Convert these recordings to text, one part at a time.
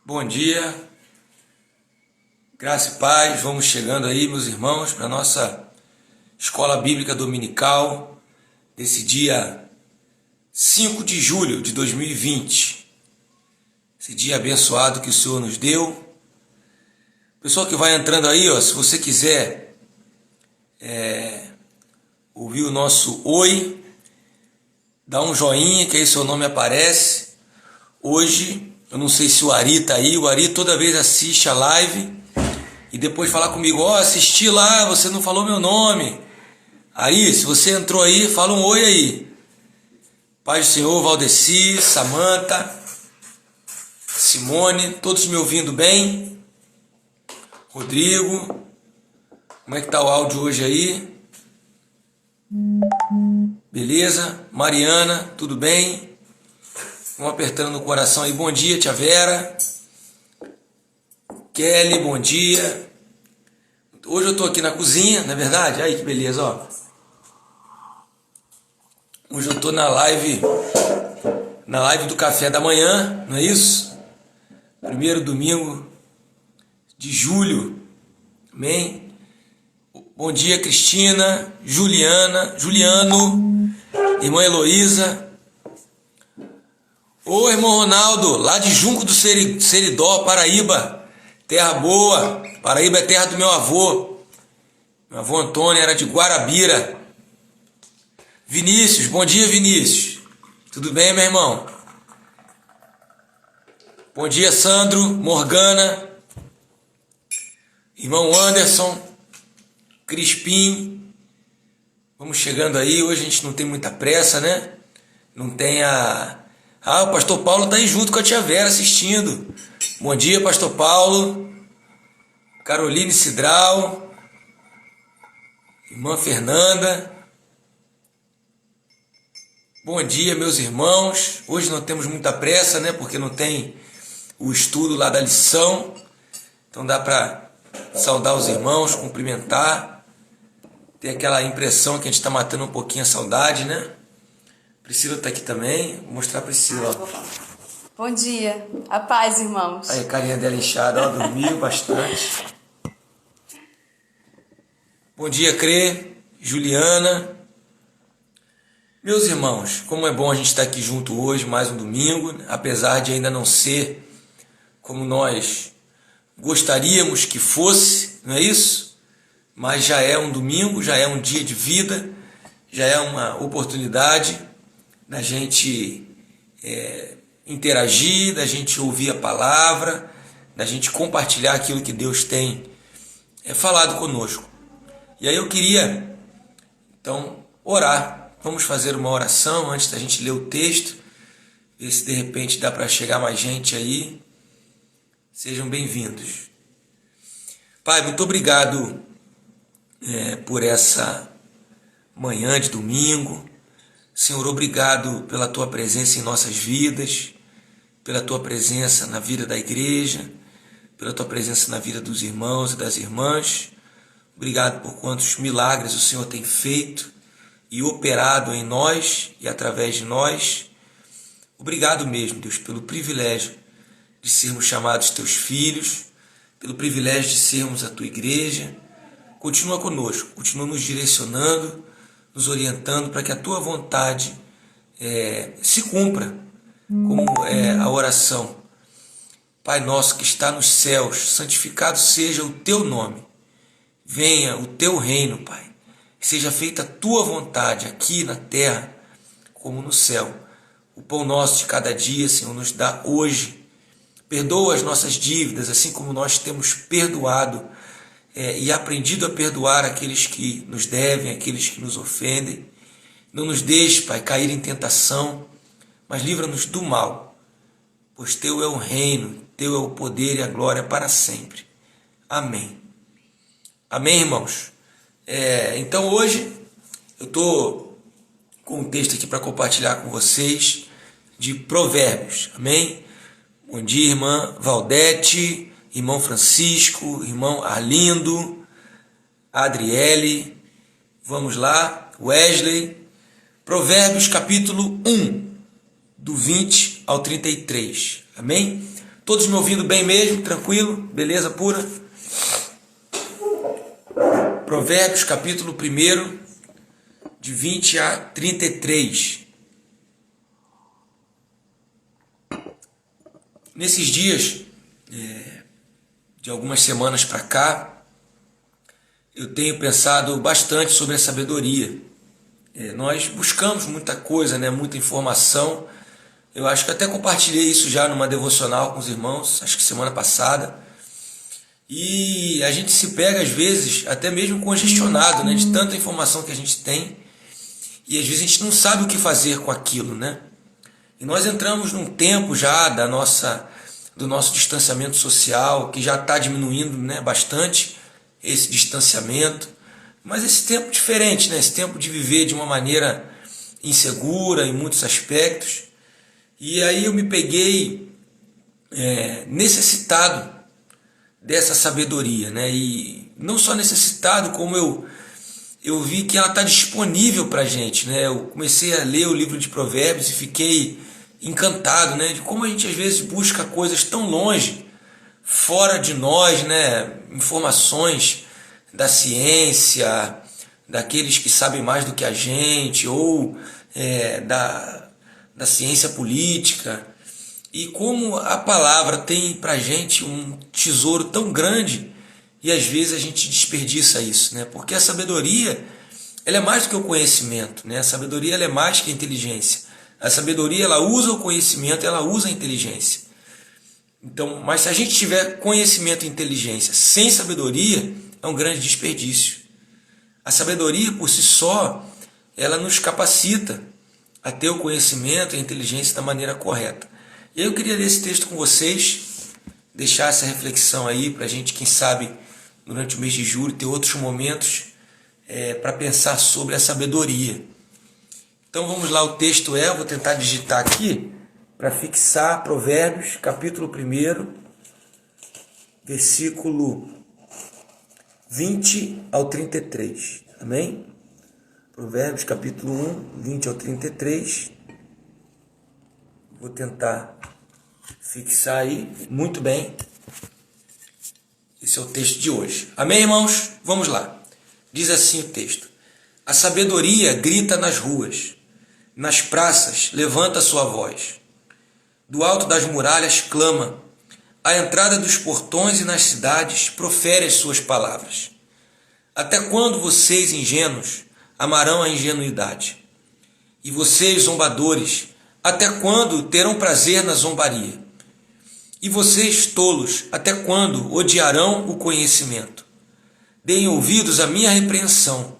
Bom dia, graça e paz, vamos chegando aí, meus irmãos, para a nossa Escola Bíblica Dominical, desse dia 5 de julho de 2020, esse dia abençoado que o Senhor nos deu. Pessoal que vai entrando aí, se você quiser ouvir o nosso oi, dá um joinha que aí seu nome aparece. Hoje, eu não sei se o Ari tá aí, o Ari toda vez assiste a live e depois fala comigo, assisti lá, você não falou meu nome. Ari, se você entrou aí, fala um oi aí. Paz do Senhor, Valdeci, Samanta, Simone, todos me ouvindo bem? Rodrigo, como é que tá o áudio hoje aí? Beleza? Mariana, tudo bem? Vamos apertando no coração aí. Bom dia, tia Vera. Kelly, bom dia. Hoje eu tô aqui na cozinha, não é verdade? Aí que beleza, ó. Hoje eu tô na live do café da manhã, não é isso? Primeiro domingo de julho. Amém? Bom dia, Cristina, Juliano, irmã Heloísa. Ô, irmão Ronaldo, lá de Junco do Seridó, Paraíba, terra boa. Paraíba é terra do meu avô. Meu avô Antônio era de Guarabira. Vinícius, bom dia, Vinícius. Tudo bem, meu irmão? Bom dia, Sandro, Morgana, irmão Anderson, Crispim. Vamos chegando aí, hoje a gente não tem muita pressa, né? Não tem o pastor Paulo tá aí junto com a tia Vera assistindo. Bom dia, pastor Paulo. Caroline Cidral. Irmã Fernanda. Bom dia, meus irmãos. Hoje não temos muita pressa, né? Porque não tem o estudo lá da lição. Então dá para saudar os irmãos, cumprimentar. Tem aquela impressão que a gente está matando um pouquinho a saudade, né? Priscila está aqui também. Vou mostrar a Priscila. Bom dia. A paz, irmãos. Aí a carinha dela inchada, ela dormiu bastante. Bom dia, Crê, Juliana. Meus irmãos, como é bom a gente estar aqui junto hoje, mais um domingo, né? Apesar de ainda não ser como nós gostaríamos que fosse, não é isso? Mas já é um domingo, já é um dia de vida, já é uma oportunidade da gente interagir, da gente ouvir a palavra, da gente compartilhar aquilo que Deus tem falado conosco. E aí eu queria, então, orar. Vamos fazer uma oração antes da gente ler o texto, ver se de repente dá para chegar mais gente aí. Sejam bem-vindos. Pai, muito obrigado por essa manhã de domingo. Senhor, obrigado pela Tua presença em nossas vidas, pela Tua presença na vida da igreja, pela Tua presença na vida dos irmãos e das irmãs. Obrigado por quantos milagres o Senhor tem feito e operado em nós e através de nós. Obrigado mesmo, Deus, pelo privilégio de sermos chamados Teus filhos, pelo privilégio de sermos a Tua igreja. Continua conosco, continua nos direcionando, nos orientando para que a Tua vontade se cumpra, como é a oração. Pai nosso que está nos céus, santificado seja o Teu nome. Venha o Teu reino, Pai. Que seja feita a Tua vontade aqui na terra, como no céu. O pão nosso de cada dia, Senhor, nos dá hoje. Perdoa as nossas dívidas, assim como nós temos perdoado e aprendido a perdoar aqueles que nos devem, aqueles que nos ofendem. Não nos deixe, Pai, cair em tentação, mas livra-nos do mal, pois Teu é o reino, Teu é o poder e a glória para sempre. Amém. Amém, irmãos? Então hoje eu estou com um texto aqui para compartilhar com vocês de Provérbios. Amém? Bom dia, irmã Valdete, irmão Francisco, irmão Arlindo, Adriele, vamos lá, Wesley. Provérbios capítulo 1, do 20 ao 33, amém? Todos me ouvindo bem mesmo? Tranquilo? Beleza pura? Provérbios, capítulo 1, de 20 a 33. Nesses dias, de algumas semanas para cá, eu tenho pensado bastante sobre a sabedoria. Nós buscamos muita coisa, muita informação. Eu acho que até compartilhei isso já numa devocional com os irmãos, acho que semana passada. E a gente se pega às vezes até mesmo congestionado, de tanta informação que a gente tem. E às vezes a gente não sabe o que fazer com aquilo, E nós entramos num tempo já do nosso distanciamento social, que já está diminuindo, bastante esse distanciamento. Mas esse tempo diferente, esse tempo de viver de uma maneira insegura em muitos aspectos. E aí eu me peguei necessitado dessa sabedoria, e não só necessitado, como eu vi que ela está disponível para a gente, Eu comecei a ler o livro de Provérbios e fiquei encantado, de como a gente às vezes busca coisas tão longe, fora de nós, informações da ciência, daqueles que sabem mais do que a gente, ou da ciência política, e como a palavra tem para a gente um tesouro tão grande, e às vezes a gente desperdiça isso, porque a sabedoria ela é mais do que o conhecimento, a sabedoria ela é mais que a inteligência. A sabedoria ela usa o conhecimento, ela usa a inteligência. Então, mas se a gente tiver conhecimento e inteligência sem sabedoria, é um grande desperdício. A sabedoria por si só, ela nos capacita a ter o conhecimento e a inteligência da maneira correta. E eu queria ler esse texto com vocês, deixar essa reflexão aí para a gente, quem sabe, durante o mês de julho, ter outros momentos para pensar sobre a sabedoria. Então vamos lá, o texto eu vou tentar digitar aqui para fixar Provérbios, capítulo 1, versículo 20 ao 33. Amém? Provérbios, capítulo 1, 20 ao 33. Vou tentar fixar aí. Muito bem. Esse é o texto de hoje. Amém, irmãos? Vamos lá. Diz assim o texto: a sabedoria grita nas ruas, nas praças levanta sua voz. Do alto das muralhas clama, à entrada dos portões e nas cidades profere as suas palavras. Até quando vocês, ingênuos, amarão a ingenuidade? E vocês, zombadores, até quando terão prazer na zombaria? E vocês, tolos, até quando odiarão o conhecimento? Deem ouvidos à minha repreensão.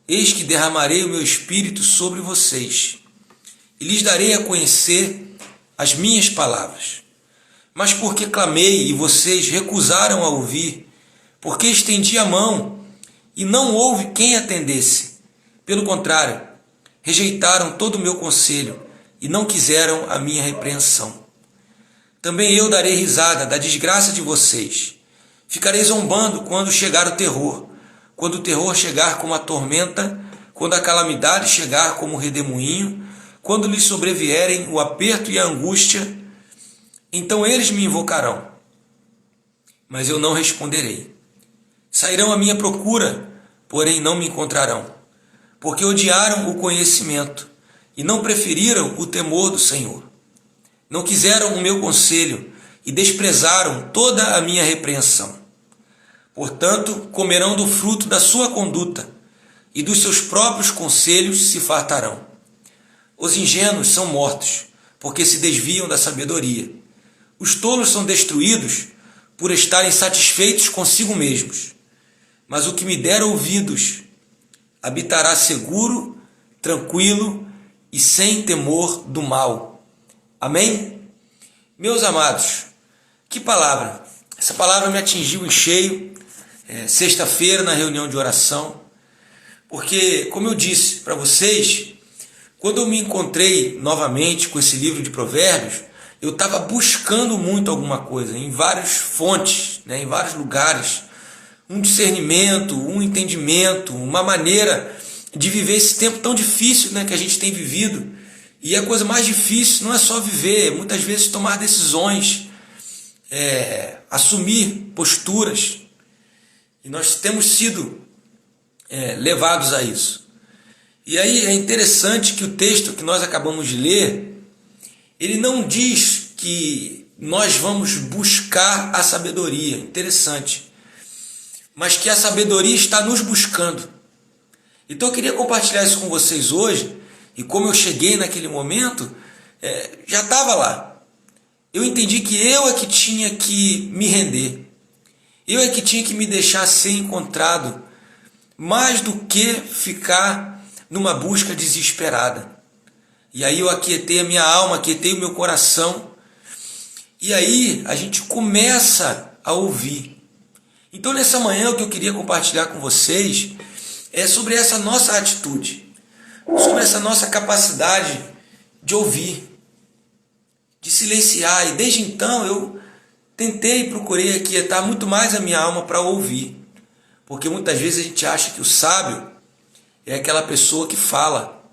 Eis que derramarei o meu espírito sobre vocês, e lhes darei a conhecer as minhas palavras. Mas porque clamei e vocês recusaram a ouvir, porque estendi a mão e não houve quem atendesse. Pelo contrário, rejeitaram todo o meu conselho e não quiseram a minha repreensão. Também eu darei risada da desgraça de vocês. Ficarei zombando quando chegar o terror, quando o terror chegar como a tormenta, quando a calamidade chegar como o redemoinho, quando lhes sobrevierem o aperto e a angústia, então eles me invocarão, mas eu não responderei. Sairão à minha procura, porém não me encontrarão, porque odiaram o conhecimento e não preferiram o temor do Senhor. Não quiseram o meu conselho e desprezaram toda a minha repreensão. Portanto, comerão do fruto da sua conduta e dos seus próprios conselhos se fartarão. Os ingênuos são mortos, porque se desviam da sabedoria. Os tolos são destruídos por estarem satisfeitos consigo mesmos. Mas o que me der ouvidos habitará seguro, tranquilo e sem temor do mal. Amém? Meus amados, que palavra! Essa palavra me atingiu em cheio, sexta-feira na reunião de oração, porque, como eu disse para vocês, quando eu me encontrei novamente com esse livro de Provérbios, eu estava buscando muito alguma coisa, em várias fontes, em vários lugares, um discernimento, um entendimento, uma maneira de viver esse tempo tão difícil que a gente tem vivido. E a coisa mais difícil não é só viver, muitas vezes tomar decisões. assumir posturas, e nós temos sido levados a isso. E aí é interessante que o texto que nós acabamos de ler, ele não diz que nós vamos buscar a sabedoria, interessante, mas que a sabedoria está nos buscando. Então eu queria compartilhar isso com vocês hoje, e como eu cheguei naquele momento, já estava lá. Eu entendi que eu é que tinha que me render, eu é que tinha que me deixar ser encontrado, mais do que ficar numa busca desesperada. E aí eu aquietei a minha alma, aquietei o meu coração, e aí a gente começa a ouvir. Então nessa manhã o que eu queria compartilhar com vocês é sobre essa nossa atitude, sobre essa nossa capacidade de ouvir, de silenciar. E desde então eu tentei e procurei aquietar muito mais a minha alma para ouvir, porque muitas vezes a gente acha que o sábio é aquela pessoa que fala,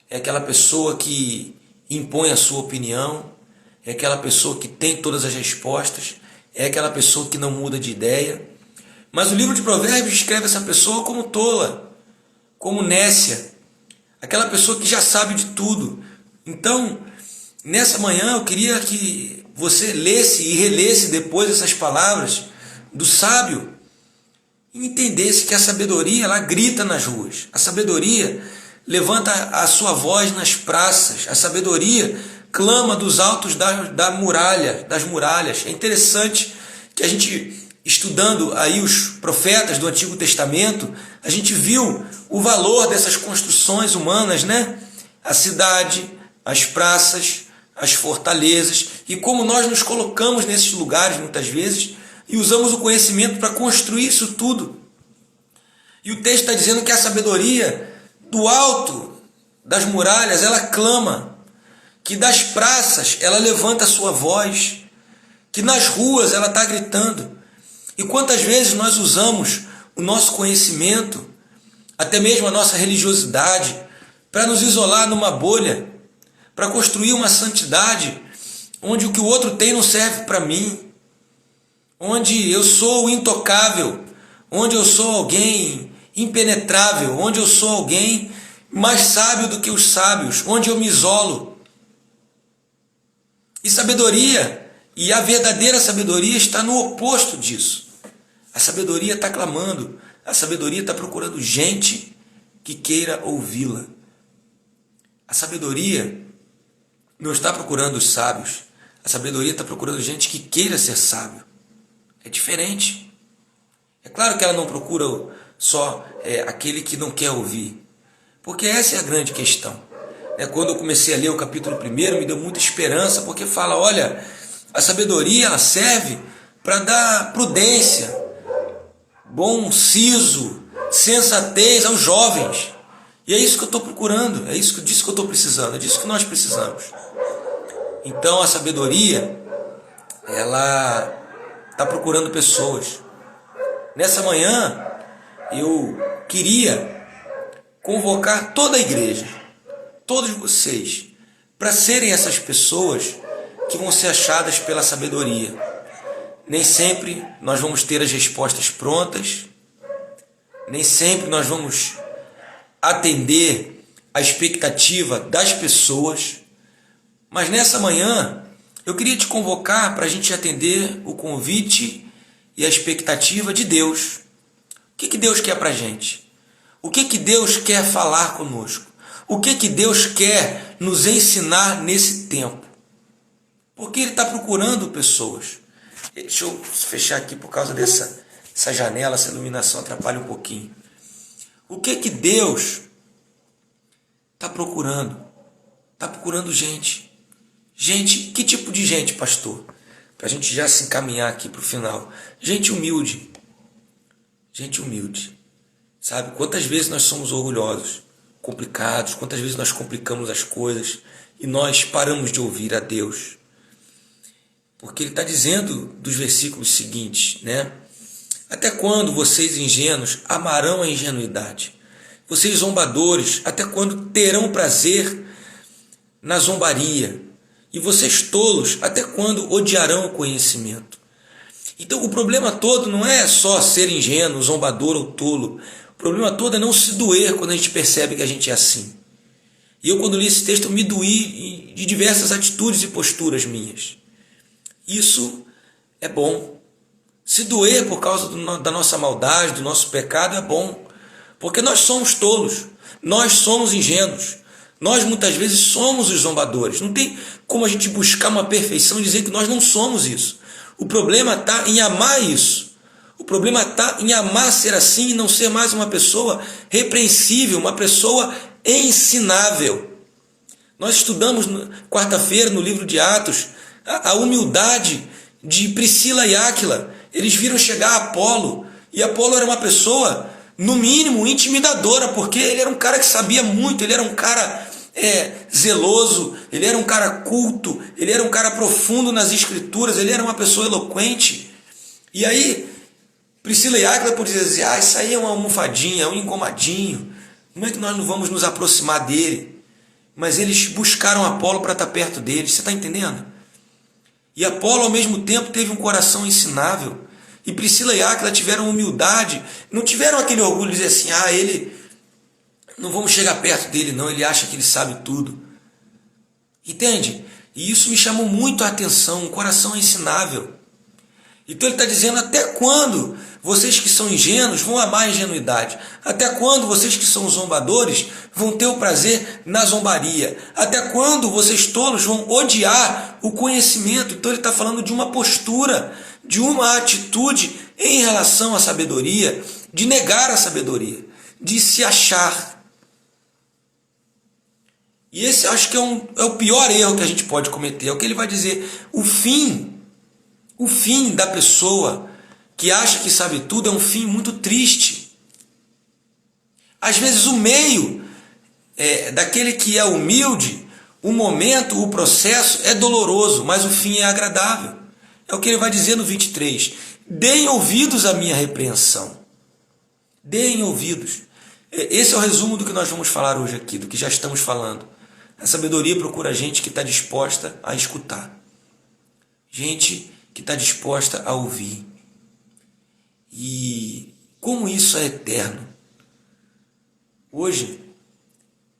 é aquela pessoa que impõe a sua opinião, é aquela pessoa que tem todas as respostas, é aquela pessoa que não muda de ideia. Mas o livro de Provérbios descreve essa pessoa como tola, como nécia, aquela pessoa que já sabe de tudo. Então, nessa manhã eu queria que você lesse e relesse depois essas palavras do sábio e entendesse que a sabedoria, ela grita nas ruas, a sabedoria levanta a sua voz nas praças, a sabedoria clama dos altos das muralhas. É interessante que a gente, estudando aí os profetas do Antigo Testamento, a gente viu o valor dessas construções humanas, né? A cidade, as praças, as fortalezas, e como nós nos colocamos nesses lugares muitas vezes e usamos o conhecimento para construir isso tudo. E o texto está dizendo que a sabedoria do alto das muralhas, ela clama, que das praças ela levanta a sua voz, que nas ruas ela está gritando. E quantas vezes nós usamos o nosso conhecimento, até mesmo a nossa religiosidade, para nos isolar numa bolha, para construir uma santidade onde o que o outro tem não serve para mim, onde eu sou intocável, onde eu sou alguém impenetrável, onde eu sou alguém mais sábio do que os sábios, onde eu me isolo. E sabedoria, e a verdadeira sabedoria está no oposto disso. A sabedoria está clamando, a sabedoria está procurando gente que queira ouvi-la. A sabedoria não está procurando os sábios, a sabedoria está procurando gente que queira ser sábio. É diferente. É claro que ela não procura só aquele que não quer ouvir, porque essa é a grande questão. Quando eu comecei a ler o capítulo 1, me deu muita esperança, porque fala, olha, a sabedoria ela serve para dar prudência, bom siso, sensatez aos jovens. E é isso que eu estou procurando, é isso disso que eu estou precisando, é disso que nós precisamos. Então a sabedoria, ela está procurando pessoas. Nessa manhã, eu queria convocar toda a igreja, todos vocês, para serem essas pessoas que vão ser achadas pela sabedoria. Nem sempre nós vamos ter as respostas prontas, nem sempre nós vamos atender a expectativa das pessoas, mas nessa manhã eu queria te convocar para a gente atender o convite e a expectativa de Deus. O que Deus quer para a gente? O que Deus quer falar conosco? O que Deus quer nos ensinar nesse tempo? Porque Ele está procurando pessoas. Deixa eu fechar aqui por causa dessa janela, essa iluminação atrapalha um pouquinho. O que Deus está procurando? Está procurando gente. Gente, que tipo de gente, pastor? Para a gente já se encaminhar aqui para o final. Gente humilde. Gente humilde. Sabe, quantas vezes nós somos orgulhosos, complicados, quantas vezes nós complicamos as coisas e nós paramos de ouvir a Deus. Porque Ele está dizendo dos versículos seguintes, né? Até quando vocês ingênuos amarão a ingenuidade? Vocês zombadores, até quando terão prazer na zombaria? E vocês tolos, até quando odiarão o conhecimento? Então o problema todo não é só ser ingênuo, zombador ou tolo. O problema todo é não se doer quando a gente percebe que a gente é assim. E eu, quando li esse texto, eu me doí de diversas atitudes e posturas minhas. Isso é bom. Se doer por causa da nossa maldade, do nosso pecado, é bom. Porque nós somos tolos, nós somos ingênuos, nós muitas vezes somos os zombadores. Não tem como a gente buscar uma perfeição e dizer que nós não somos isso. O problema está em amar isso. O problema está em amar ser assim e não ser mais uma pessoa repreensível, uma pessoa ensinável. Nós estudamos quarta-feira no livro de Atos a humildade de Priscila e Áquila. Eles viram chegar a Apolo, e Apolo era uma pessoa, no mínimo, intimidadora, porque ele era um cara que sabia muito, ele era um cara zeloso, ele era um cara culto, ele era um cara profundo nas escrituras, ele era uma pessoa eloquente. E aí, Priscila e Áquila podiam dizer, isso aí é uma almofadinha, é um engomadinho, como é que nós não vamos nos aproximar dele? Mas eles buscaram Apolo para estar perto deles, você está entendendo? E Apolo, ao mesmo tempo, teve um coração ensinável. E Priscila e Áquila tiveram humildade, não tiveram aquele orgulho de dizer assim, ele, não vamos chegar perto dele não, ele acha que ele sabe tudo. Entende? E isso me chamou muito a atenção, um coração ensinável. Então ele está dizendo, até quando vocês que são ingênuos vão amar a ingenuidade? Até quando vocês que são zombadores vão ter o prazer na zombaria? Até quando vocês tolos vão odiar o conhecimento? Então ele está falando de uma postura, de uma atitude em relação à sabedoria, de negar a sabedoria, de se achar. E esse acho que é o pior erro que a gente pode cometer. É o que ele vai dizer, o fim da pessoa que acha que sabe tudo é um fim muito triste. Às vezes o meio daquele que é humilde, o momento, o processo é doloroso, mas o fim é agradável. É o que ele vai dizer no 23. Deem ouvidos à minha repreensão. Deem ouvidos. Esse é o resumo do que nós vamos falar hoje aqui, do que já estamos falando. A sabedoria procura gente que está disposta a escutar. Gente que está disposta a ouvir. E como isso é eterno. Hoje,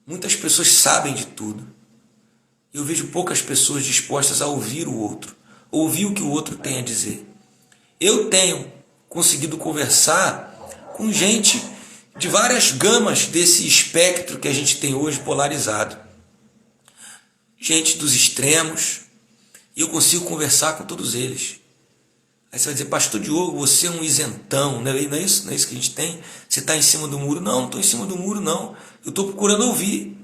muitas pessoas sabem de tudo. Eu vejo poucas pessoas dispostas a ouvir o outro. Ouvir o que o outro tem a dizer. Eu tenho conseguido conversar com gente de várias gamas desse espectro que a gente tem hoje polarizado. Gente dos extremos. E eu consigo conversar com todos eles. Aí você vai dizer, pastor Diogo, você é um isentão, não é isso? Não é isso que a gente tem? Você está em cima do muro? Não, não estou em cima do muro, não. Eu estou procurando ouvir.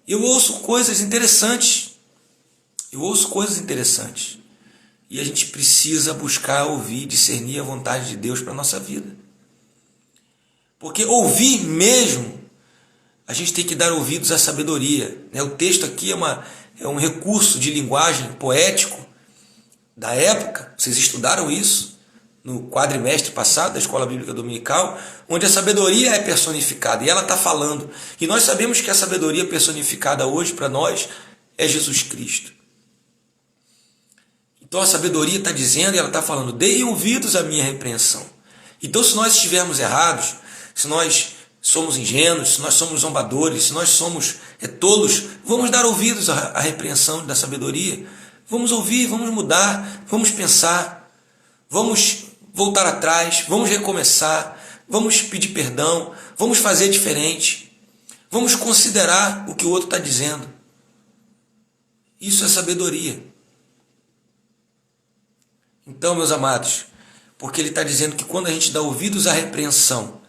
Eu ouço coisas interessantes. E a gente precisa buscar ouvir, discernir a vontade de Deus para a nossa vida. Porque ouvir mesmo, a gente tem que dar ouvidos à sabedoria. O texto aqui é um recurso de linguagem poético da época. Vocês estudaram isso no quadrimestre passado da Escola Bíblica Dominical, onde a sabedoria é personificada e ela está falando. E nós sabemos que a sabedoria personificada hoje para nós é Jesus Cristo. Então a sabedoria está dizendo e ela está falando, deem ouvidos à minha repreensão. Então se nós estivermos errados, se nós somos ingênuos, se nós somos zombadores, se nós somos tolos, vamos dar ouvidos à repreensão da sabedoria. Vamos ouvir, vamos mudar, vamos pensar, vamos voltar atrás, vamos recomeçar, vamos pedir perdão, vamos fazer diferente, vamos considerar o que o outro está dizendo. Isso é sabedoria. Então, meus amados, porque ele está dizendo que quando a gente dá ouvidos à repreensão,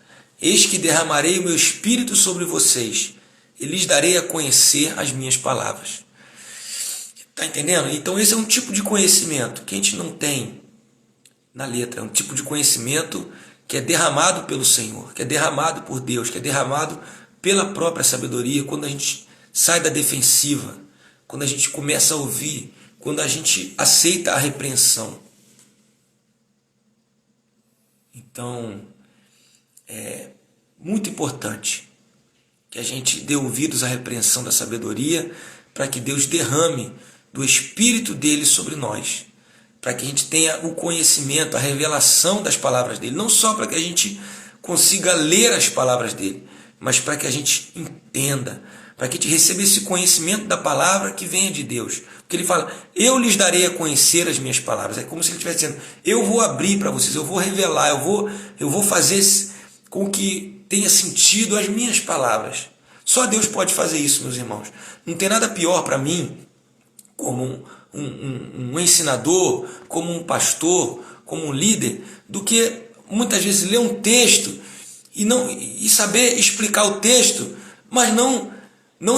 eis que derramarei o meu espírito sobre vocês e lhes darei a conhecer as minhas palavras. Está entendendo? Então esse é um tipo de conhecimento que a gente não tem na letra. É um tipo de conhecimento que é derramado pelo Senhor, que é derramado por Deus, que é derramado pela própria sabedoria, quando a gente sai da defensiva, quando a gente começa a ouvir, quando a gente aceita a repreensão. Então, é muito importante que a gente dê ouvidos à repreensão da sabedoria para que Deus derrame do Espírito dele sobre nós, para que a gente tenha o conhecimento, a revelação das palavras dele, não só para que a gente consiga ler as palavras dele, mas para que a gente entenda, para que a gente receba esse conhecimento da palavra que venha de Deus. Porque ele fala, eu lhes darei a conhecer as minhas palavras. É como se ele estivesse dizendo, eu vou abrir para vocês, eu vou revelar, eu vou fazer com que tenha sentido as minhas palavras. Só Deus pode fazer isso, meus irmãos. Não tem nada pior para mim, como um ensinador, como um pastor, como um líder, do que muitas vezes ler um texto e saber explicar o texto, mas não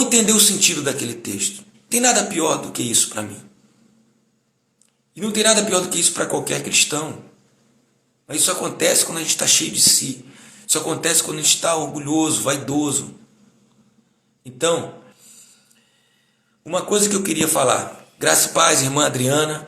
entender o sentido daquele texto. Tem nada pior do que isso para mim. E não tem nada pior do que isso para qualquer cristão. Mas isso acontece quando a gente está cheio de si. Isso acontece quando a gente está orgulhoso, vaidoso. Então, uma coisa que eu queria falar, graça e paz, irmã Adriana,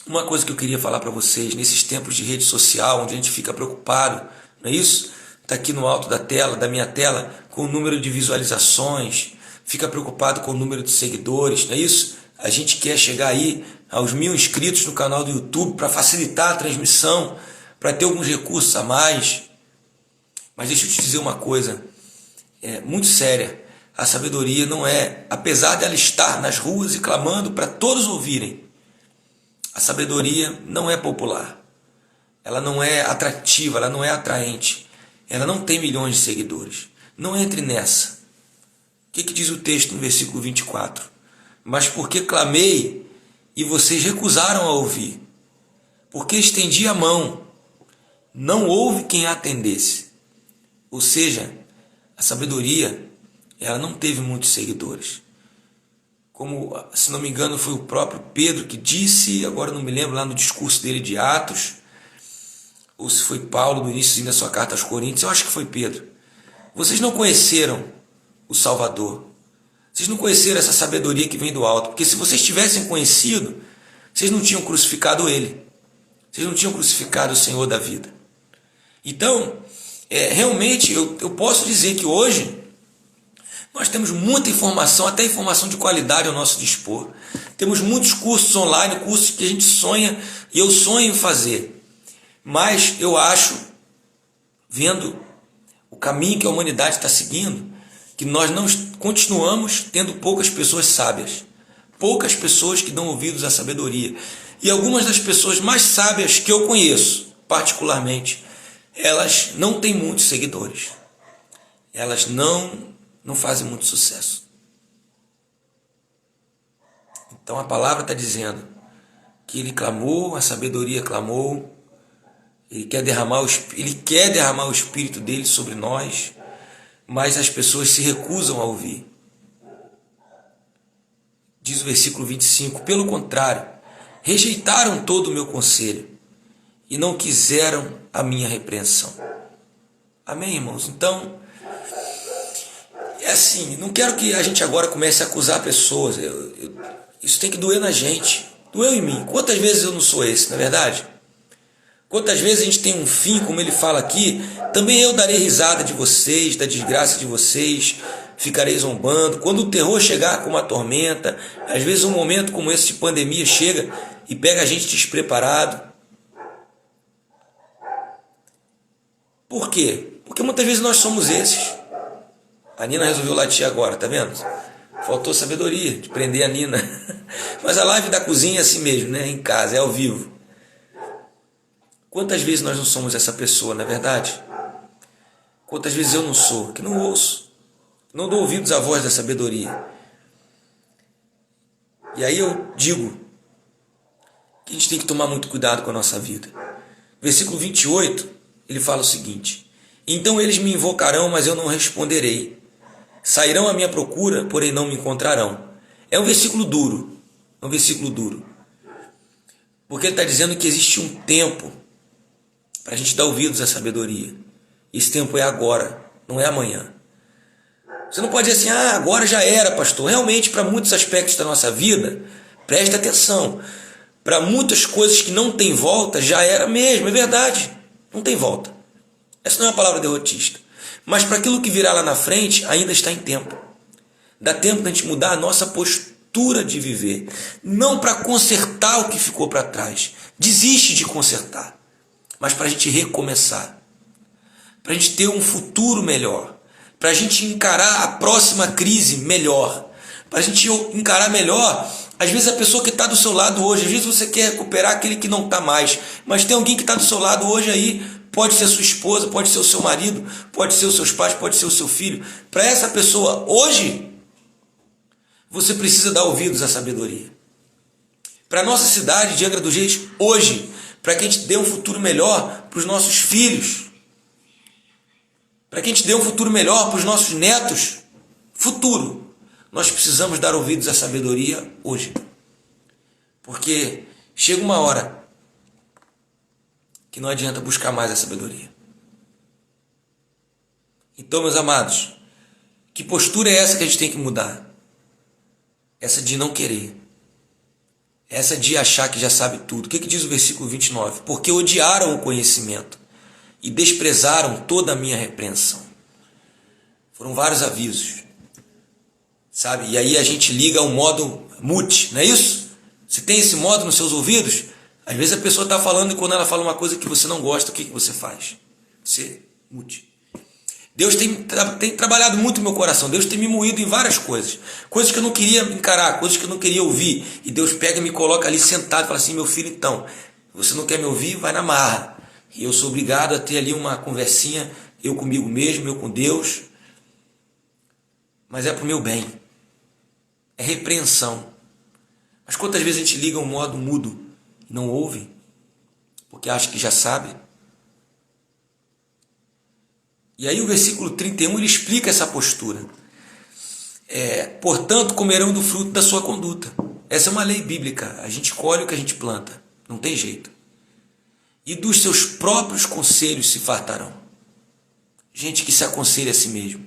uma coisa que eu queria falar para vocês, nesses tempos de rede social, onde a gente fica preocupado, não é isso? Está aqui no alto da tela, da minha tela, com o número de visualizações, fica preocupado com o número de seguidores, não é isso? A gente quer chegar aí aos 1000 inscritos no canal do YouTube para facilitar a transmissão, para ter alguns recursos a mais. Mas deixa eu te dizer uma coisa muito séria. A sabedoria não é, apesar de ela estar nas ruas e clamando para todos ouvirem, a sabedoria não é popular. Ela não é atrativa, ela não é atraente. Ela não tem milhões de seguidores. Não entre nessa. O que diz o texto no versículo 24? Mas porque clamei e vocês recusaram a ouvir. Porque estendi a mão, não houve quem a atendesse. Ou seja, a sabedoria, ela não teve muitos seguidores. Como, se não me engano, foi o próprio Pedro que disse, agora não me lembro, lá no discurso dele de Atos, ou se foi Paulo no início da sua carta aos Coríntios, eu acho que foi Pedro. Vocês não conheceram o Salvador. Vocês não conheceram essa sabedoria que vem do alto. Porque se vocês tivessem conhecido, vocês não tinham crucificado ele. Vocês não tinham crucificado o Senhor da vida. Então, realmente, eu posso dizer que hoje nós temos muita informação, até informação de qualidade ao nosso dispor. Temos muitos cursos online, cursos que a gente sonha, e eu sonho em fazer. Mas eu acho, vendo o caminho que a humanidade está seguindo, que nós não continuamos tendo poucas pessoas sábias, poucas pessoas que dão ouvidos à sabedoria. E algumas das pessoas mais sábias que eu conheço, particularmente, elas não têm muitos seguidores. Elas não fazem muito sucesso. Então a palavra está dizendo que ele clamou, a sabedoria clamou, ele quer derramar o Espírito dele sobre nós, mas as pessoas se recusam a ouvir. Diz o versículo 25, pelo contrário, rejeitaram todo o meu conselho e não quiseram a minha repreensão. Amém, irmãos? Então, é assim, não quero que a gente agora comece a acusar pessoas. Isso tem que doer na gente. Doeu em mim. Quantas vezes eu não sou esse, não é verdade? Quantas vezes a gente tem um fim, como ele fala aqui, também eu darei risada de vocês, da desgraça de vocês, ficarei zombando. Quando o terror chegar como uma tormenta, às vezes um momento como esse de pandemia chega e pega a gente despreparado. Por quê? Porque muitas vezes nós somos esses. A Nina resolveu latir agora, tá vendo? Faltou sabedoria de prender a Nina. Mas a live da cozinha é assim mesmo, né? Em casa, é ao vivo. Quantas vezes nós não somos essa pessoa, não é verdade? Quantas vezes eu não sou, que não ouço, não dou ouvidos à voz da sabedoria. E aí eu digo que a gente tem que tomar muito cuidado com a nossa vida. Versículo 28, ele fala o seguinte: então eles me invocarão, mas eu não responderei. Sairão à minha procura, porém não me encontrarão. É um versículo duro, porque ele está dizendo que existe um tempo para a gente dar ouvidos à sabedoria. Esse tempo é agora, não é amanhã. Você não pode dizer assim, agora já era, pastor. Realmente, para muitos aspectos da nossa vida, preste atenção. Para muitas coisas que não tem volta, já era mesmo, é verdade. Não tem volta. Essa não é uma palavra derrotista. Mas para aquilo que virá lá na frente, ainda está em tempo. Dá tempo de a gente mudar a nossa postura postura de viver, não para consertar o que ficou para trás. Desiste de consertar, mas para a gente recomeçar, para a gente ter um futuro melhor, para a gente encarar a próxima crise melhor, para a gente encarar melhor, às vezes a pessoa que está do seu lado hoje, às vezes você quer recuperar aquele que não está mais, mas tem alguém que está do seu lado hoje aí, pode ser sua esposa, pode ser o seu marido, pode ser os seus pais, pode ser o seu filho. Para essa pessoa hoje, você precisa dar ouvidos à sabedoria. Para a nossa cidade de Angra dos Reis, hoje, para que a gente dê um futuro melhor para os nossos filhos, para que a gente dê um futuro melhor para os nossos netos, futuro, nós precisamos dar ouvidos à sabedoria hoje. Porque chega uma hora que não adianta buscar mais a sabedoria. Então, meus amados, que postura é essa que a gente tem que mudar? Essa de não querer. Essa de achar que já sabe tudo. O que diz o versículo 29? Porque odiaram o conhecimento e desprezaram toda a minha repreensão. Foram vários avisos. Sabe? E aí a gente liga ao modo mute, não é isso? Você tem esse modo nos seus ouvidos? Às vezes a pessoa está falando e quando ela fala uma coisa que você não gosta, o que você faz? Você mute. Deus tem trabalhado muito no meu coração. Deus tem me moído em várias coisas. Coisas que eu não queria encarar, coisas que eu não queria ouvir. E Deus pega e me coloca ali sentado e fala assim, meu filho, então, você não quer me ouvir? Vai na marra. E eu sou obrigado a ter ali uma conversinha, eu comigo mesmo, eu com Deus. Mas é para o meu bem. É repreensão. Mas quantas vezes a gente liga um modo mudo e não ouve? Porque acha que já sabe. E aí o versículo 31 ele explica essa postura. Portanto, comerão do fruto da sua conduta. Essa é uma lei bíblica. A gente colhe o que a gente planta. Não tem jeito. E dos seus próprios conselhos se fartarão. Gente que se aconselha a si mesmo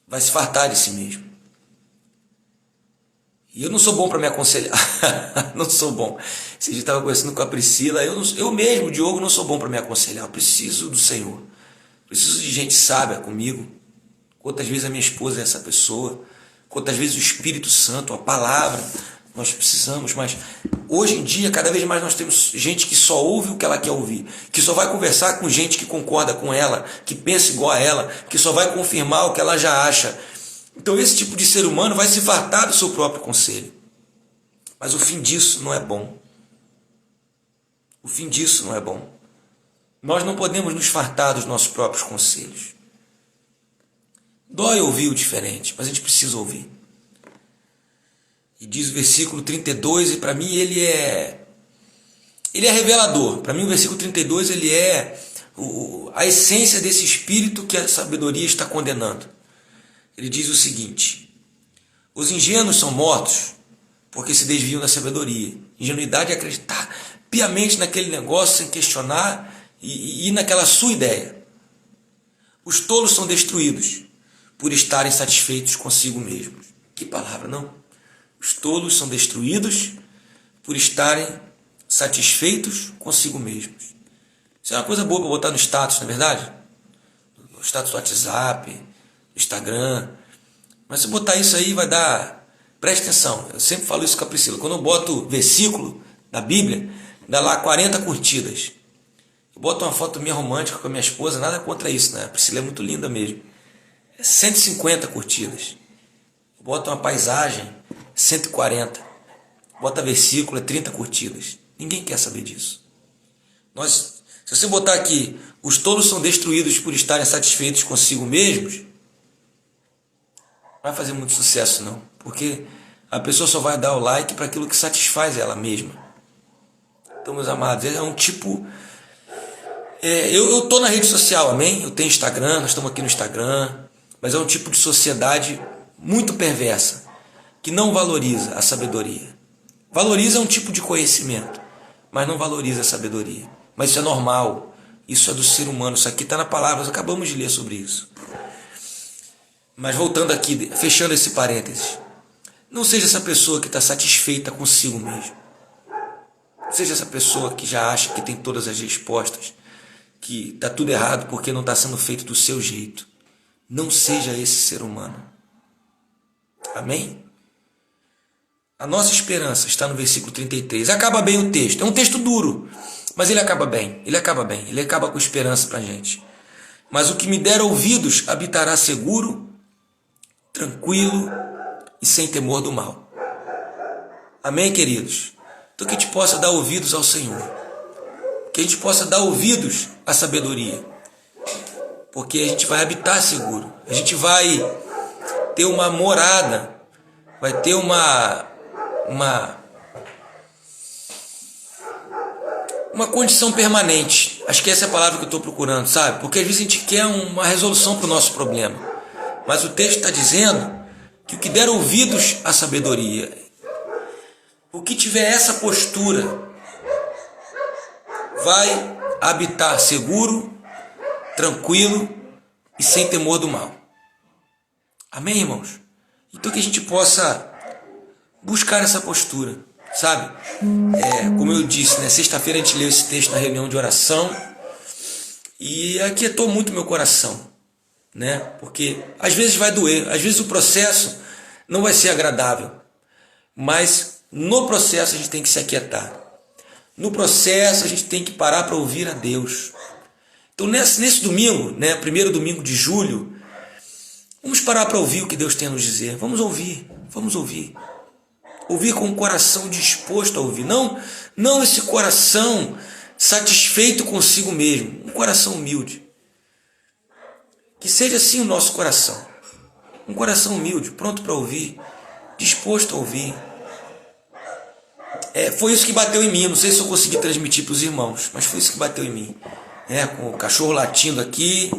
vai se fartar de si mesmo. E eu não sou bom para me aconselhar. Não sou bom. Se a gente estava conversando com a Priscila, eu mesmo, Diogo, não sou bom para me aconselhar. Eu preciso do Senhor. Preciso de gente sábia comigo. Quantas vezes a minha esposa é essa pessoa. Quantas vezes o Espírito Santo, a palavra, nós precisamos. Mas hoje em dia, cada vez mais nós temos gente que só ouve o que ela quer ouvir. Que só vai conversar com gente que concorda com ela, que pensa igual a ela, que só vai confirmar o que ela já acha. Então esse tipo de ser humano vai se fartar do seu próprio conselho. Mas o fim disso não é bom. O fim disso não é bom. Nós não podemos nos fartar dos nossos próprios conselhos. Dói ouvir o diferente, mas a gente precisa ouvir. E diz o versículo 32, e para mim ele é revelador. Para mim o versículo 32 ele é a essência desse espírito que a sabedoria está condenando. Ele diz o seguinte: os ingênuos são mortos porque se desviam da sabedoria. Ingenuidade é acreditar piamente naquele negócio sem questionar e ir naquela sua ideia. Os tolos são destruídos por estarem satisfeitos consigo mesmos. Que palavra, não? Os tolos são destruídos por estarem satisfeitos consigo mesmos. Isso é uma coisa boa para botar no status, não é verdade? No status do WhatsApp, no Instagram. Mas se botar isso aí vai dar... Preste atenção, eu sempre falo isso com a Priscila. Quando eu boto versículo da Bíblia, dá lá 40 curtidas. Eu boto uma foto minha romântica com a minha esposa, nada contra isso, né? A Priscila é muito linda mesmo. 150 curtidas. Eu boto uma paisagem, 140. Bota versículo, 30 curtidas. Ninguém quer saber disso. Se você botar aqui, os tolos são destruídos por estarem satisfeitos consigo mesmos, não vai fazer muito sucesso não. Porque a pessoa só vai dar o like para aquilo que satisfaz ela mesma. Então, meus amados, é um tipo... eu estou na rede social, amém? Eu tenho Instagram, nós estamos aqui no Instagram. Mas é um tipo de sociedade muito perversa, que não valoriza a sabedoria. Valoriza um tipo de conhecimento, mas não valoriza a sabedoria. Mas isso é normal, isso é do ser humano, isso aqui está na palavra, nós acabamos de ler sobre isso. Mas voltando aqui, fechando esse parênteses, não seja essa pessoa que está satisfeita consigo mesmo. Não seja essa pessoa que já acha que tem todas as respostas, que está tudo errado porque não está sendo feito do seu jeito. Não seja esse ser humano. Amém? A nossa esperança está no versículo 33. Acaba bem o texto. É um texto duro, mas ele acaba bem. Ele acaba bem. Ele acaba com esperança para a gente. Mas o que me der ouvidos habitará seguro, tranquilo e sem temor do mal. Amém, queridos? Então que a gente possa dar ouvidos ao Senhor. Que a gente possa dar ouvidos à sabedoria. Porque a gente vai habitar seguro. A gente vai ter uma morada. Vai ter uma condição permanente. Acho que essa é a palavra que eu estou procurando, sabe? Porque às vezes a gente quer uma resolução para o nosso problema. Mas o texto está dizendo que o que der ouvidos à sabedoria, o que tiver essa postura, vai habitar seguro, tranquilo e sem temor do mal. Amém, irmãos? Então que a gente possa buscar essa postura, sabe? Como eu disse, né? Sexta-feira a gente leu esse texto na reunião de oração e aquietou muito meu coração, né? Porque às vezes vai doer, às vezes o processo não vai ser agradável, mas no processo a gente tem que se aquietar. No processo a gente tem que parar para ouvir a Deus. Então nesse domingo, né, primeiro domingo de julho, vamos parar para ouvir o que Deus tem a nos dizer. Vamos ouvir. Ouvir com o coração disposto a ouvir. Não esse coração satisfeito consigo mesmo. Um coração humilde. Que seja assim o nosso coração. Um coração humilde, pronto para ouvir, disposto a ouvir. Foi isso que bateu em mim. Não sei se eu consegui transmitir para os irmãos, mas foi isso que bateu em mim. Com o cachorro latindo aqui,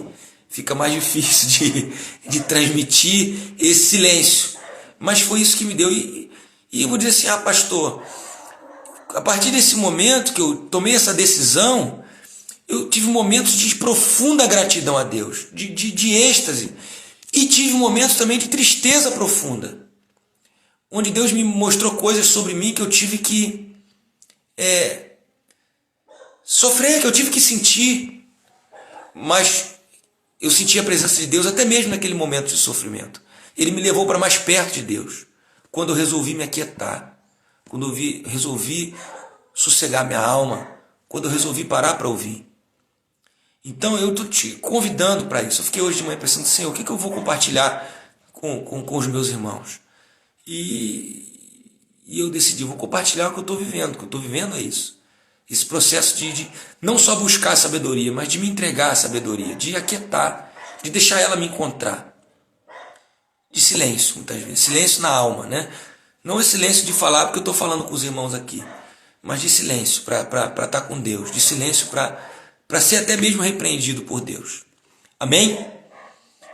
fica mais difícil de transmitir esse silêncio. Mas foi isso que me deu. E eu vou dizer assim, pastor, a partir desse momento que eu tomei essa decisão, eu tive momentos de profunda gratidão a Deus, de êxtase. E tive momentos também de tristeza profunda, onde Deus me mostrou coisas sobre mim que eu tive que sofrer, que eu tive que sentir. Mas eu senti a presença de Deus até mesmo naquele momento de sofrimento. Ele me levou para mais perto de Deus, quando eu resolvi me aquietar, quando eu resolvi sossegar minha alma, quando eu resolvi parar para ouvir. Então eu estou te convidando para isso. Eu fiquei hoje de manhã pensando, Senhor, o que eu vou compartilhar com os meus irmãos? E eu decidi, vou compartilhar o que eu estou vivendo. O que eu estou vivendo é isso. Esse processo de não só buscar a sabedoria, mas de me entregar à sabedoria, de aquietar, de deixar ela me encontrar. De silêncio, muitas vezes. Silêncio na alma, né? Não é silêncio de falar porque eu estou falando com os irmãos aqui, mas de silêncio para estar com Deus, de silêncio para ser até mesmo repreendido por Deus. Amém?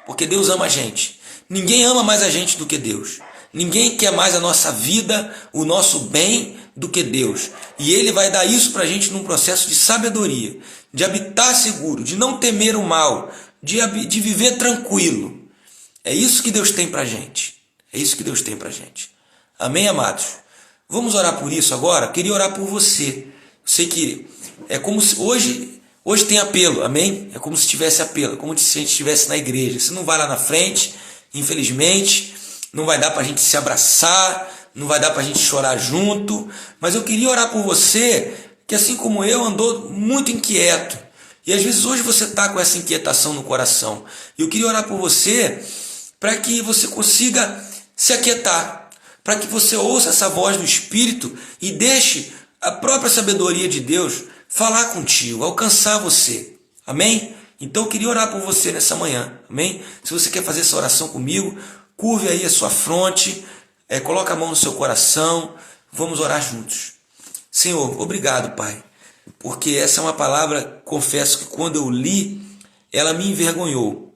Porque Deus ama a gente. Ninguém ama mais a gente do que Deus. Ninguém quer mais a nossa vida, o nosso bem, do que Deus. E Ele vai dar isso para a gente num processo de sabedoria, de habitar seguro, de não temer o mal, de viver tranquilo. É isso que Deus tem para a gente. É isso que Deus tem para a gente. Amém, amados? Vamos orar por isso agora? Eu queria orar por você. Eu sei que é como se hoje tem apelo, amém? É como se tivesse apelo, é como se a gente estivesse na igreja. Você não vai lá na frente, infelizmente, não vai dar para a gente se abraçar, não vai dar para a gente chorar junto, mas eu queria orar por você, que assim como eu, andou muito inquieto. E às vezes hoje você está com essa inquietação no coração. E eu queria orar por você para que você consiga se aquietar, para que você ouça essa voz do Espírito e deixe a própria sabedoria de Deus falar contigo, alcançar você. Amém? Então eu queria orar por você nessa manhã. Amém? Se você quer fazer essa oração comigo, curve aí a sua fronte, coloca a mão no seu coração, vamos orar juntos. Senhor, obrigado, Pai, porque essa é uma palavra, confesso que quando eu li, ela me envergonhou,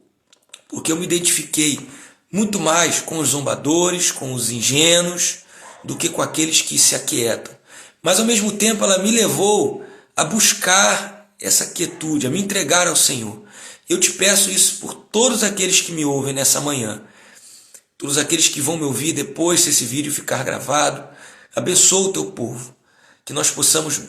porque eu me identifiquei muito mais com os zombadores, com os ingênuos, do que com aqueles que se aquietam. Mas ao mesmo tempo ela me levou a buscar essa quietude, a me entregar ao Senhor. Eu te peço isso por todos aqueles que me ouvem nessa manhã, todos aqueles que vão me ouvir depois, se esse vídeo ficar gravado. Abençoa o teu povo, que nós possamos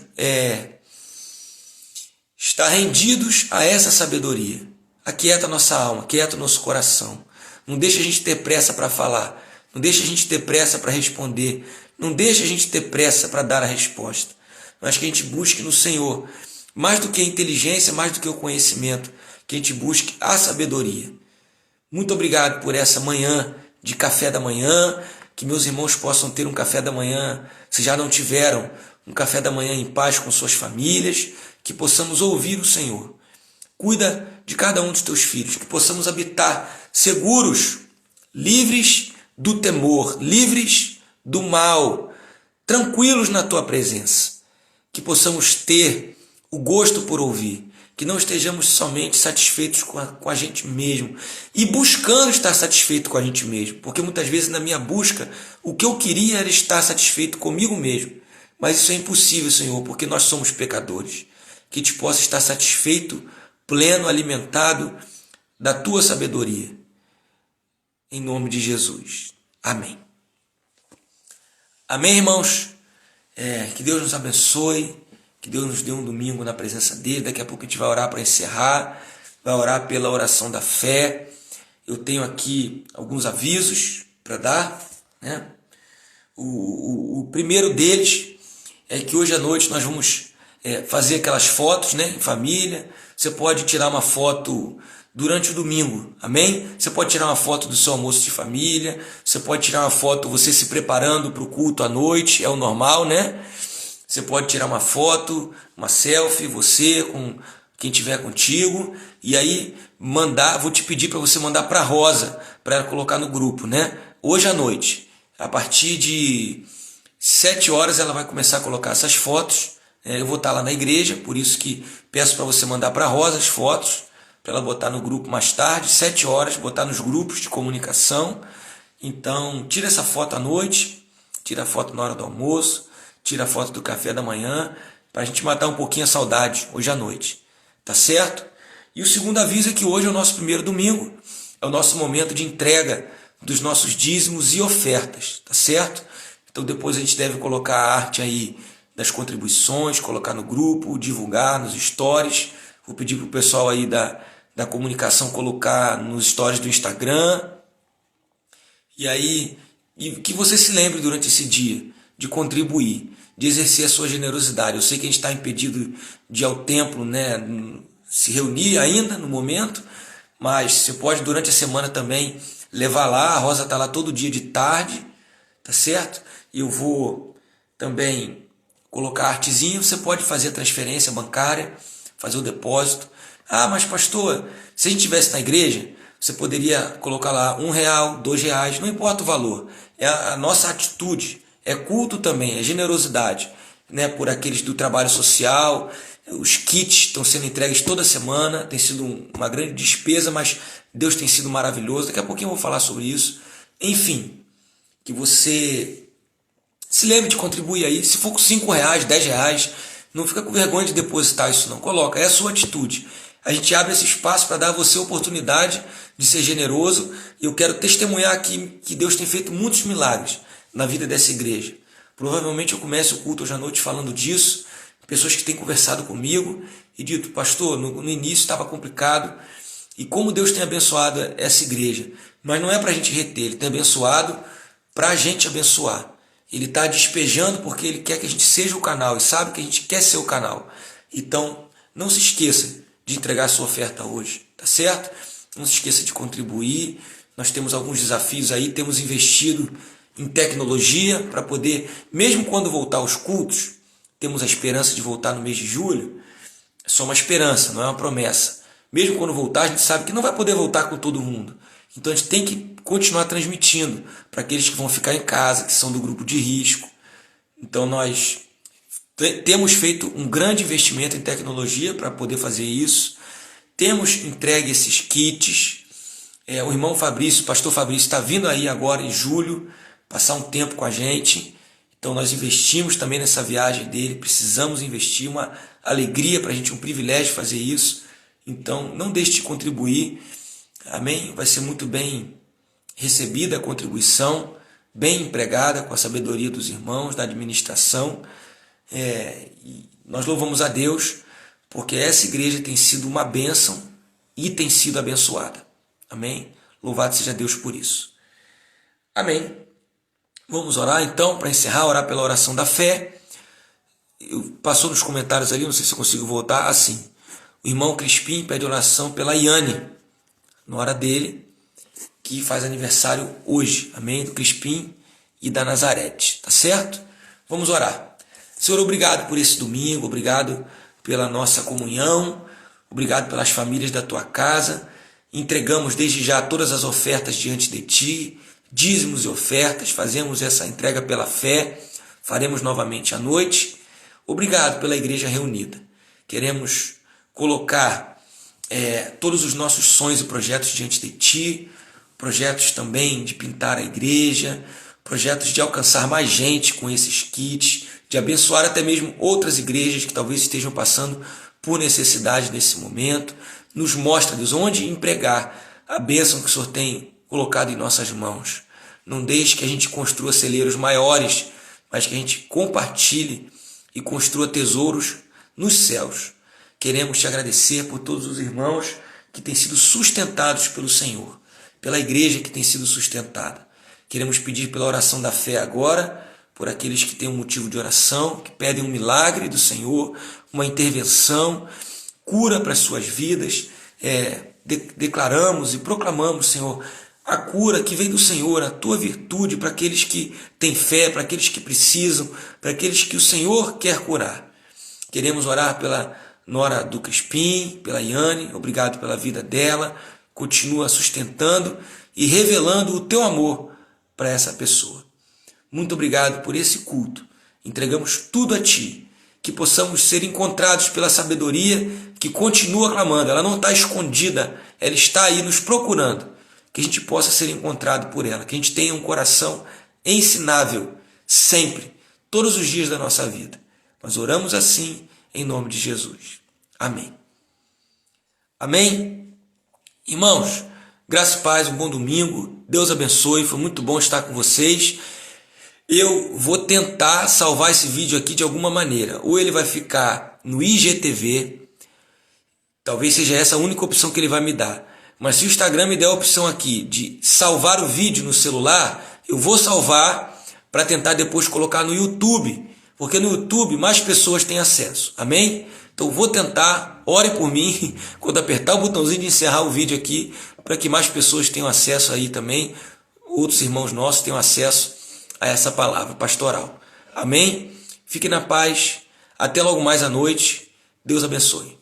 estar rendidos a essa sabedoria. Aquieta nossa alma, aquieta o nosso coração. Não deixa a gente ter pressa para falar, Não deixa a gente ter pressa para responder. Não deixa a gente ter pressa para dar a resposta. Mas que a gente busque no Senhor, mais do que a inteligência, mais do que o conhecimento, que a gente busque a sabedoria. Muito obrigado por essa manhã de café da manhã, que meus irmãos possam ter um café da manhã, se já não tiveram, um café da manhã em paz com suas famílias, que possamos ouvir o Senhor. Cuida de cada um dos teus filhos, que possamos habitar seguros, livres do temor, livres do mal, tranquilos na tua presença. Que possamos ter o gosto por ouvir, que não estejamos somente satisfeitos com a gente mesmo e buscando estar satisfeito com a gente mesmo, porque muitas vezes na minha busca o que eu queria era estar satisfeito comigo mesmo, mas isso é impossível, Senhor, porque nós somos pecadores. Que te possa estar satisfeito, pleno, alimentado da tua sabedoria, em nome de Jesus, amém. Amém, irmãos? Que Deus nos abençoe, que Deus nos dê um domingo na presença dele. Daqui a pouco a gente vai orar para encerrar, vai orar pela oração da fé. Eu tenho aqui alguns avisos para dar, né? O primeiro deles é que hoje à noite nós vamos fazer aquelas fotos, né, em família. Você pode tirar uma foto durante o domingo, amém? Você pode tirar uma foto do seu almoço de família, você pode tirar uma foto você se preparando para o culto à noite, é o normal, né? Você pode tirar uma foto, uma selfie, você com quem estiver contigo, e aí vou te pedir para você mandar para a Rosa, para ela colocar no grupo, né? Hoje à noite, a partir de 7 horas ela vai começar a colocar essas fotos. Eu vou estar lá na igreja, por isso que peço para você mandar para a Rosa as fotos, para ela botar no grupo mais tarde, 7 horas, botar nos grupos de comunicação. Então, tira essa foto à noite, tira a foto na hora do almoço, tira a foto do café da manhã, para a gente matar um pouquinho a saudade hoje à noite, tá certo? E o segundo aviso é que hoje é o nosso primeiro domingo, é o nosso momento de entrega dos nossos dízimos e ofertas, tá certo? Então depois a gente deve colocar a arte aí das contribuições, colocar no grupo, divulgar nos stories. Vou pedir para o pessoal aí da comunicação colocar nos stories do Instagram. E aí, que você se lembre durante esse dia de contribuir, de exercer a sua generosidade. Eu sei que a gente está impedido de ir ao templo, né, se reunir ainda no momento, mas você pode durante a semana também levar lá. A Rosa está lá todo dia de tarde, tá certo? E eu vou também colocar artezinho. Você pode fazer a transferência bancária, fazer o depósito. Ah, mas pastor, se a gente estivesse na igreja, você poderia colocar lá R$1, R$2, não importa o valor. É a nossa atitude, é culto também, é generosidade, né? Por aqueles do trabalho social, os kits estão sendo entregues toda semana, tem sido uma grande despesa, mas Deus tem sido maravilhoso. Daqui a pouquinho eu vou falar sobre isso. Enfim, que você se lembre de contribuir aí. Se for com R$5, R$10, não fica com vergonha de depositar isso não. Coloca, é a sua atitude. A gente abre esse espaço para dar a você a oportunidade de ser generoso. E eu quero testemunhar aqui que Deus tem feito muitos milagres na vida dessa igreja. Provavelmente eu começo o culto hoje à noite falando disso. Pessoas que têm conversado comigo e dito, pastor, no início estava complicado. E como Deus tem abençoado essa igreja. Mas não é para a gente reter, Ele tem abençoado para a gente abençoar. Ele está despejando porque Ele quer que a gente seja o canal e sabe que a gente quer ser o canal. Então, não se esqueça de entregar a sua oferta hoje, tá certo? Não se esqueça de contribuir. Nós temos alguns desafios aí, temos investido em tecnologia para poder, mesmo quando voltar aos cultos, temos a esperança de voltar no mês de julho. É só uma esperança, não é uma promessa. Mesmo quando voltar, a gente sabe que não vai poder voltar com todo mundo. Então a gente tem que continuar transmitindo para aqueles que vão ficar em casa, que são do grupo de risco. Então nós temos feito um grande investimento em tecnologia para poder fazer isso. Temos entregue esses kits. O irmão Fabrício, o pastor Fabrício, está vindo aí agora em julho, passar um tempo com a gente. Então nós investimos também nessa viagem dele, precisamos investir, uma alegria para a gente, um privilégio fazer isso. Então não deixe de contribuir, amém? Vai ser muito bem recebida a contribuição, bem empregada com a sabedoria dos irmãos, da administração. E nós louvamos a Deus, porque essa igreja tem sido uma bênção e tem sido abençoada, amém? Louvado seja Deus por isso. Amém. Vamos orar então, para encerrar, orar pela oração da fé. Passou nos comentários ali, não sei se eu consigo voltar, assim. O irmão Crispim pede oração pela Iane, nora dele, que faz aniversário hoje. Amém? Do Crispim e da Nazarete. Tá certo? Vamos orar. Senhor, obrigado por esse domingo, obrigado pela nossa comunhão, obrigado pelas famílias da tua casa. Entregamos desde já todas as ofertas diante de ti, dízimos e ofertas, fazemos essa entrega pela fé, faremos novamente à noite. Obrigado pela igreja reunida. Queremos colocar todos os nossos sonhos e projetos diante de ti, projetos também de pintar a igreja, projetos de alcançar mais gente com esses kits, de abençoar até mesmo outras igrejas que talvez estejam passando por necessidade nesse momento. Nos mostra, Deus, onde empregar a bênção que o Senhor tem colocado em nossas mãos. Não deixe que a gente construa celeiros maiores, mas que a gente compartilhe e construa tesouros nos céus. Queremos te agradecer por todos os irmãos que têm sido sustentados pelo Senhor, pela igreja que tem sido sustentada. Queremos pedir pela oração da fé agora, por aqueles que têm um motivo de oração, que pedem um milagre do Senhor, uma intervenção, cura para as suas vidas. Declaramos e proclamamos, Senhor, a cura que vem do Senhor, a tua virtude para aqueles que têm fé, para aqueles que precisam, para aqueles que o Senhor quer curar. Queremos orar pela nora do Crispim, pela Iane, obrigado pela vida dela, continua sustentando e revelando o teu amor para essa pessoa. Muito obrigado por esse culto, entregamos tudo a ti, que possamos ser encontrados pela sabedoria que continua clamando, ela não está escondida, ela está aí nos procurando, que a gente possa ser encontrado por ela, que a gente tenha um coração ensinável, sempre, todos os dias da nossa vida. Nós oramos assim, em nome de Jesus. Amém. Amém? Irmãos, graça e paz, um bom domingo, Deus abençoe, foi muito bom estar com vocês. Eu vou tentar salvar esse vídeo aqui de alguma maneira, ou ele vai ficar no IGTV, talvez seja essa a única opção que ele vai me dar. Mas se o Instagram me der a opção aqui de salvar o vídeo no celular, eu vou salvar para tentar depois colocar no YouTube, porque no YouTube mais pessoas têm acesso, amém? Então vou tentar, ore por mim, quando apertar o botãozinho de encerrar o vídeo aqui, para que mais pessoas tenham acesso aí também, outros irmãos nossos tenham acesso a essa palavra pastoral, amém? Fique na paz, até logo mais à noite, Deus abençoe.